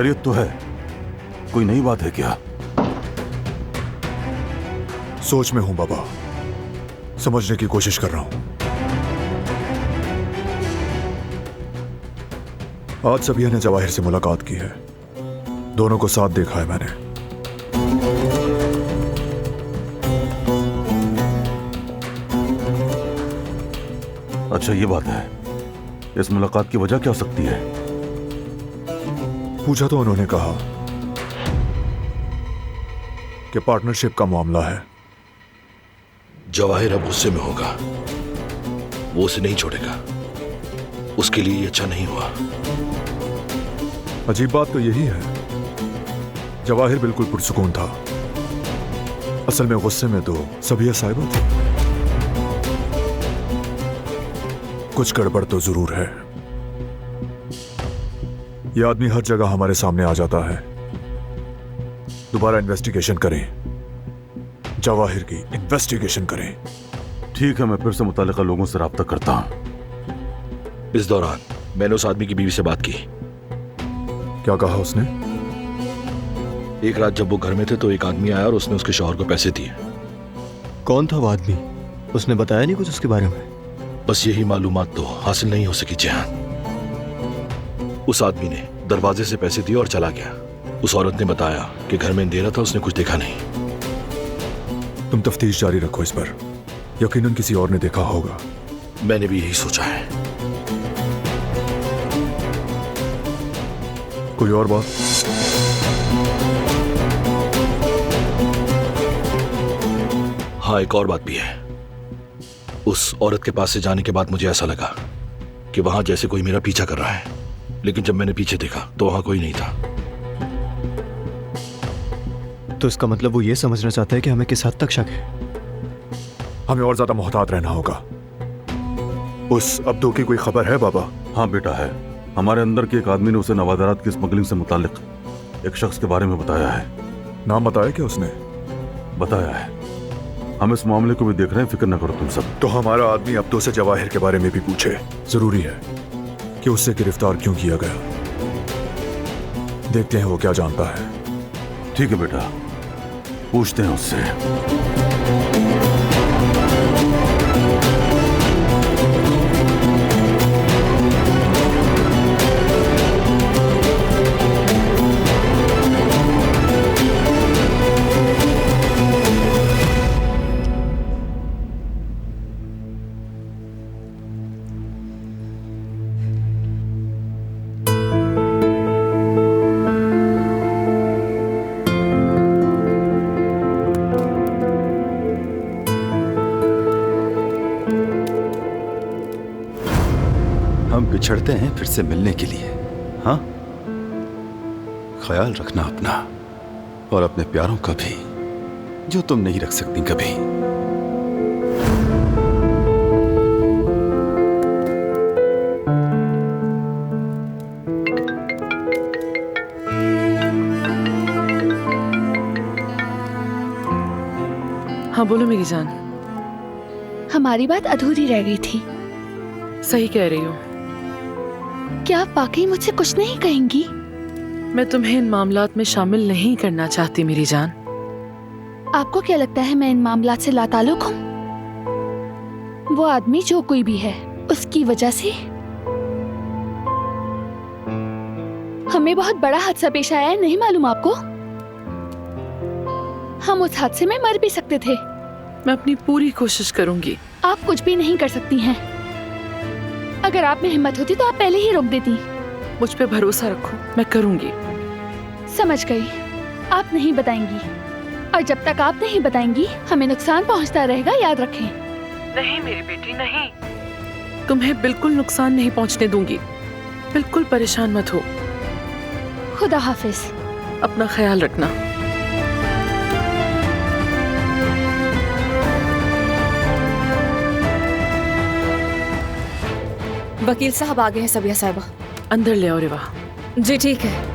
खैरियत तो है, कोई नई बात है क्या? सोच में हूं बाबा, समझने की कोशिश कर रहा हूं। आज सबिया ने जवाहिर से मुलाकात की है, दोनों को साथ देखा है मैंने। अच्छा ये बात है, इस मुलाकात की वजह क्या हो सकती है? पूछा तो उन्होंने कहा कि पार्टनरशिप का मामला है। जवाहिर अब गुस्से में होगा, वो उसे नहीं छोड़ेगा, उसके लिए ये अच्छा नहीं हुआ। अजीब बात तो यही है, जवाहिर बिल्कुल पुरसुकून था, असल में गुस्से में तो सबिया साहिबा थी। कुछ गड़बड़ तो जरूर है। यह आदमी हर जगह हमारे सामने आ जाता है। दोबारा इन्वेस्टिगेशन करें, जवाहिर की इन्वेस्टिगेशन करें। ठीक है, मैं फिर से मुताल्लिका लोगों से राब्ता करता हूं। इस दौरान मैंने उस आदमी की बीवी से बात की। क्या कहा उसने? एक रात जब वो घर में थे तो एक आदमी आया और उसने उसके शौहर को पैसे दिए। कौन था वो आदमी? उसने बताया नहीं कुछ उसके बारे में? बस यही मालूमात तो हासिल नहीं हो सकी जहां। उस आदमी ने दरवाजे से पैसे दिए और चला गया। उस औरत ने बताया कि घर में अंधेरा था, उसने कुछ देखा नहीं। तुम तफ्तीश जारी रखो इस पर, यकीनन किसी और ने देखा होगा। मैंने भी यही सोचा है। कोई और बात? हाँ, एक और बात भी है। उस औरत के पास से जाने के बाद मुझे ऐसा लगा कि वहां जैसे कोई मेरा पीछा कर रहा है, लेकिन जब मैंने पीछे देखा तो वहां कोई नहीं था। तो इसका मतलब वो ये समझना चाहता है कि हमें किस हद तक शक है। हमें और ज्यादा मोहतात रहना होगा। उस अब्दू की कोई खबर है बाबा? हाँ बेटा है, हमारे अंदर के एक आदमी ने उसे नवादारात की स्मगलिंग से मुताल्लिक एक शख्स के बारे में बताया है। नाम बताया क्या उसने? बताया है। हम इस मामले को भी देख रहे हैं, फिक्र न करो तुम सब। तो हमारा आदमी अब्दू से जवाहिर के बारे में भी पूछे। जरूरी है कि उससे गिरफ्तार क्यों किया गया। देखते हैं वो क्या जानता है। ठीक है बेटा, पूछते हैं उससे। हम बिछड़ते हैं फिर से मिलने के लिए। हाँ, ख्याल रखना अपना और अपने प्यारों का भी, जो तुम नहीं रख सकती कभी। हाँ बोलो मेरी जान। हमारी बात अधूरी रह गई थी। सही कह रही हो। क्या आप वाकई मुझसे कुछ नहीं कहेंगी? मैं तुम्हें इन मामलात में शामिल नहीं करना चाहती मेरी जान। आपको क्या लगता है मैं इन मामलात से लाताल्लुक हूँ? वो आदमी जो कोई भी है, उसकी वजह से हमें बहुत बड़ा हादसा पेश आया है, नहीं मालूम आपको? हम उस हादसे में मर भी सकते थे। मैं अपनी पूरी कोशिश करूंगी। आप कुछ भी नहीं कर सकती हैं। अगर आप में हिम्मत होती तो आप पहले ही रोक देती। मुझ पे भरोसा रखो, मैं करूंगी। समझ गई, आप नहीं बताएंगी, और जब तक आप नहीं बताएंगी हमें नुकसान पहुंचता रहेगा, याद रखें। नहीं मेरी बेटी, नहीं। तुम्हें बिल्कुल नुकसान नहीं पहुंचने दूंगी। बिल्कुल परेशान मत हो। खुदा हाफिज। अपना ख्याल रखना। वकील साहब आ गए हैं सबिया साहिबा। अंदर ले आओ रिवा। जी ठीक है।